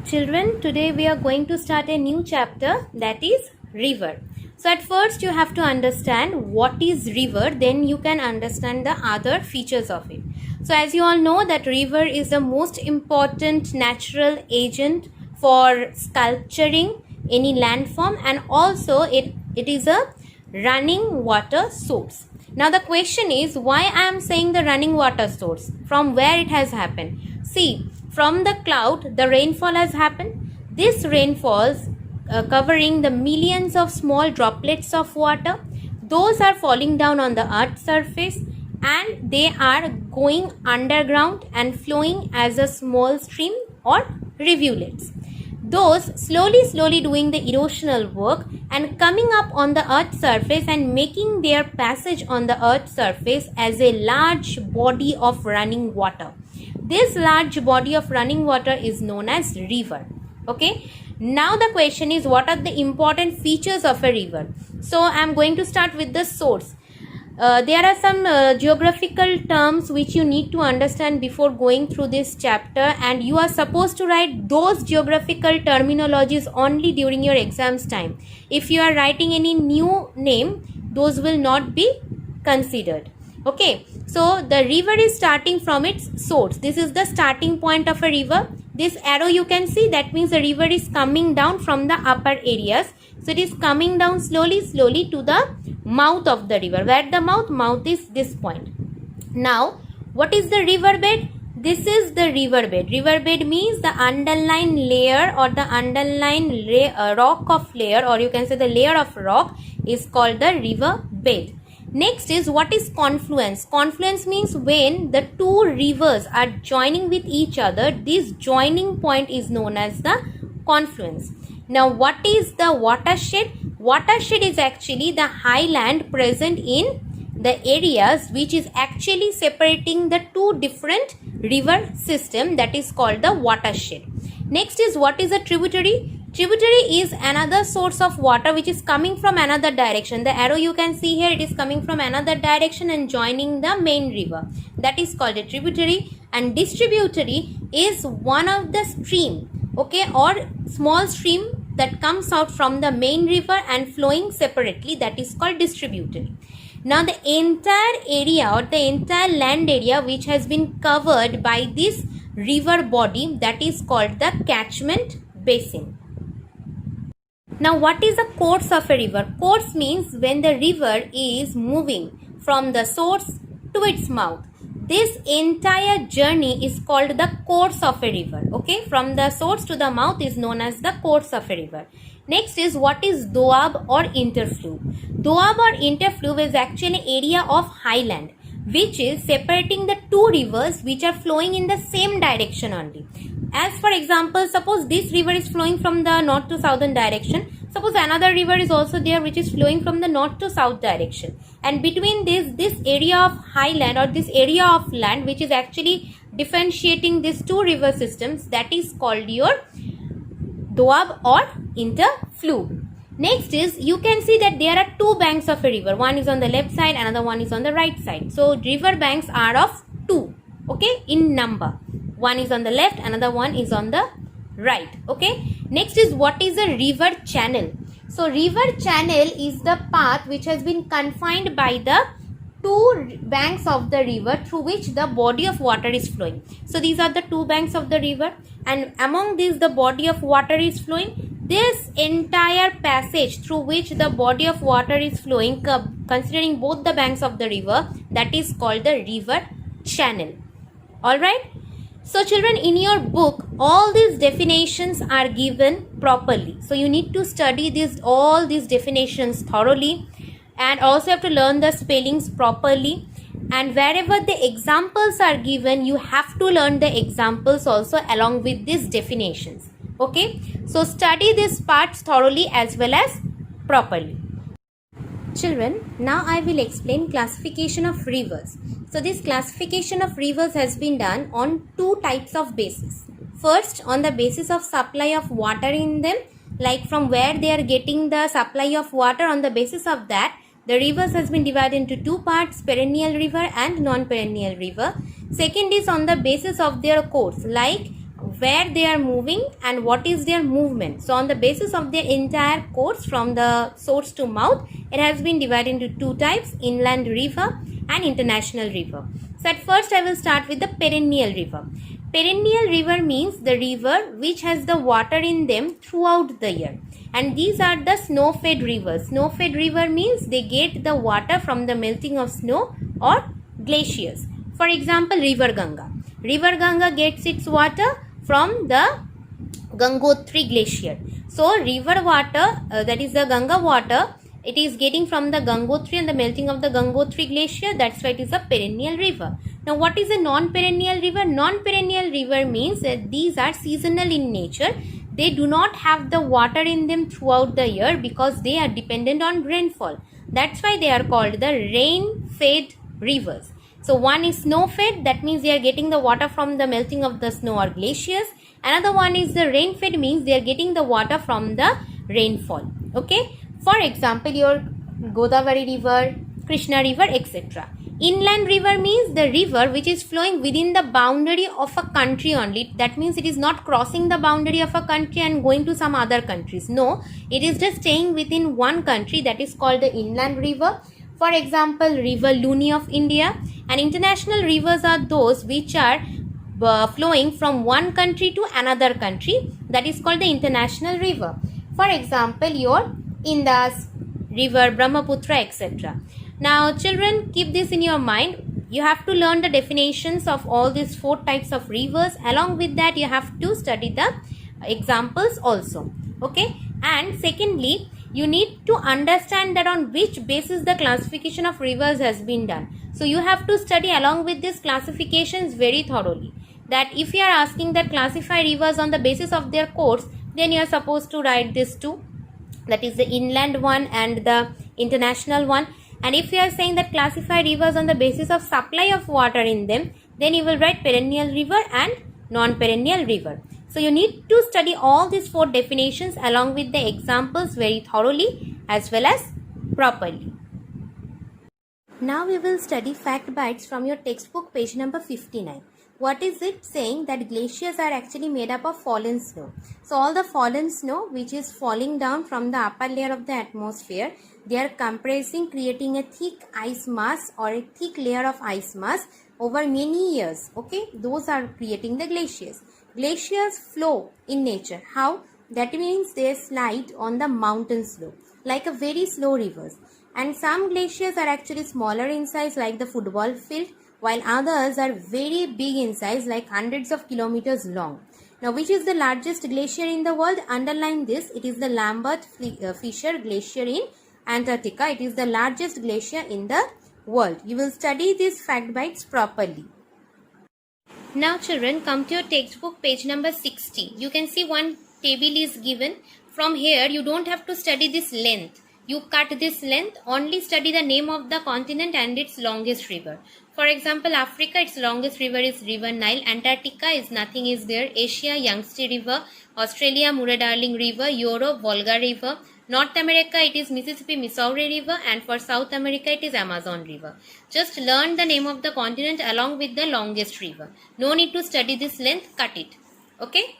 Children, today we are going to start a new chapter, that is river. So at first you have to understand what is river, then you can understand the other features of it. So as you all know that river is the most important natural agent for sculpturing any landform, and also it is a running water source. Now the question is, why I am saying the running water source? From where it has happened? See, from the cloud, the rainfall has happened. This rainfalls covering the millions of small droplets of water. Those are falling down on the earth's surface and they are going underground and flowing as a small stream or rivulets. Those slowly doing the erosional work and coming up on the earth's surface and making their passage on the earth's surface as a large body of running water. This large body of running water is known as river. Okay. Now the question is, what are the important features of a river? So I am going to start with the source. There are some geographical terms which you need to understand before going through this chapter, and you are supposed to write those geographical terminologies only during your exams time. If you are writing any new name, those will not be considered. Okay, so the river is starting from its source. This is the starting point of a river. This arrow you can see, that means the river is coming down from the upper areas. So it is coming down slowly to the mouth of the river. Where the mouth is this point. Now, what is the riverbed? This is the riverbed. Riverbed means the underlying layer or the underlying rock of layer, or you can say the layer of rock is called the riverbed. Next is, what is confluence? Confluence means when the two rivers are joining with each other, this joining point is known as the confluence. Now, what is the watershed? Watershed is actually the highland present in the areas which is actually separating the two different river system, that is called the watershed. Next is, what is a tributary? Tributary is another source of water which is coming from another direction. The arrow you can see here, it is coming from another direction and joining the main river. That is called a tributary. And distributary is one of the stream, okay, or small stream that comes out from the main river and flowing separately, that is called distributary. Now the entire area or the entire land area which has been covered by this river body, that is called the catchment basin. Now what is the course of a river? Course means when the river is moving from the source to its mouth. This entire journey is called the course of a river. Okay, from the source to the mouth is known as the course of a river. Next is, what is doab or interflow? Doab or interflow is actually area of highland which is separating the two rivers which are flowing in the same direction only. As for example, suppose this river is flowing from the north to southern direction. Suppose another river is also there which is flowing from the north to south direction. And between this area of highland or this area of land which is actually differentiating these two river systems, that is called your doab or interflow. Next is, you can see that there are two banks of a river. One is on the left side, another one is on the right side. So river banks are of two, okay, in number. One is on the left, another one is on the right. Okay. Next is, what is a river channel? So river channel is the path which has been confined by the two banks of the river through which the body of water is flowing. So these are the two banks of the river, and among these the body of water is flowing. This entire passage through which the body of water is flowing, considering both the banks of the river, that is called the river channel. Alright. So children, in your book, all these definitions are given properly. So you need to study all these definitions thoroughly, and also have to learn the spellings properly. And wherever the examples are given, you have to learn the examples also along with these definitions. Okay. So study these parts thoroughly as well as properly. Children, now I will explain classification of rivers. So this classification of rivers has been done on two types of basis. First, on the basis of supply of water in them, like from where they are getting the supply of water. On the basis of that, the rivers has been divided into two parts, perennial river and non-perennial river. Second is on the basis of their course, like where they are moving and what is their movement. So on the basis of their entire course from the source to mouth, it has been divided into two types, inland river and international river. So at first I will start with the perennial river. Perennial river means the river which has the water in them throughout the year. And these are the snow-fed rivers. Snow-fed river means they get the water from the melting of snow or glaciers. For example, River Ganga. River Ganga gets its water from the Gangotri glacier. So river water, that is the Ganga water, it is getting from the Gangotri and the melting of the Gangotri glacier. That's why it is a perennial river. Now what is a non-perennial river? Non-perennial river means that these are seasonal in nature. They do not have the water in them throughout the year because they are dependent on rainfall. That's why they are called the rain-fed rivers. So one is snow-fed, that means they are getting the water from the melting of the snow or glaciers. Another one is the rain-fed, means they are getting the water from the rainfall. Okay. For example, your Godavari river, Krishna river, etc. Inland river means the river which is flowing within the boundary of a country only. That means it is not crossing the boundary of a country and going to some other countries. No, it is just staying within one country, that is called the inland river. For example, river Luni of India. And international rivers are those which are flowing from one country to another country, that is called the international river. For example, your Indus river, Brahmaputra, etc. Now children, keep this in your mind. You have to learn the definitions of all these four types of rivers. Along with that, you have to study the examples also. Okay. And secondly, you need to understand that on which basis the classification of rivers has been done. So you have to study along with these classifications very thoroughly. That if you are asking that classify rivers on the basis of their course, then you are supposed to write this too. That is the inland one and the international one. And if you are saying that classify rivers on the basis of supply of water in them, then you will write perennial river and non-perennial river. So you need to study all these four definitions along with the examples very thoroughly as well as properly. Now we will study fact bites from your textbook, page number 59. What is it saying? That glaciers are actually made up of fallen snow. So all the fallen snow which is falling down from the upper layer of the atmosphere, they are compressing, creating a thick ice mass or a thick layer of ice mass over many years. Okay, those are creating the glaciers. Glaciers flow in nature. How? That means they slide on the mountain slope like a very slow rivers. And some glaciers are actually smaller in size like the football field, while others are very big in size like hundreds of kilometers long. Now which is the largest glacier in the world? Underline this. It is the Lambert-Fisher Glacier in Antarctica. It is the largest glacier in the world. You will study these fact bites properly. Now children, come to your textbook, page number 60. You can see one table is given. From here you don't have to study this length. You cut this length, only study the name of the continent and its longest river. For example, Africa, its longest river is River Nile. Antarctica is nothing is there. Asia, Yangtze River. Australia, Murray-Darling River. Europe, Volga River. North America, it is Mississippi, Missouri River. And for South America, it is Amazon River. Just learn the name of the continent along with the longest river. No need to study this length, cut it. Okay.